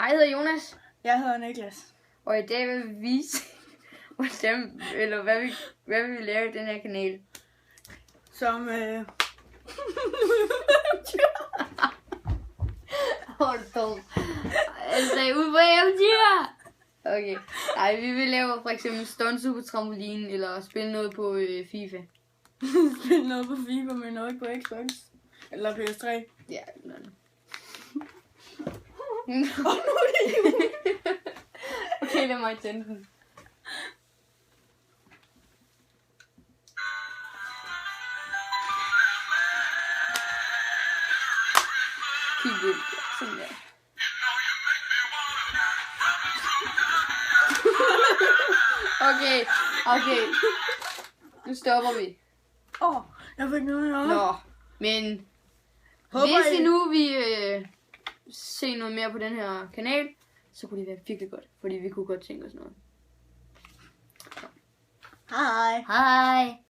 Hej, jeg hedder Jonas, Jeg hedder Niklas. og i dag vil vi vise, hvad vi vil lave i den her kanal. Som Hold dog. Altså, ude på eventyr. Okay. Nej, vi vil lave for eksempel stunts på trampolinen, eller spille noget på FIFA. spille noget på FIFA, men noget på Xbox. Eller PS3. Ja, noget. Og nu er det jul. Okay, lad mig tænde den. Kig ud. Sådan der. Okay. Nu stopper vi. Jeg fik noget i øjet. Nå, men Håber hvis I- I nu vil se noget mere på den her kanal, så kunne det være virkelig godt, fordi vi kunne godt tænke os noget. Hej. Hej!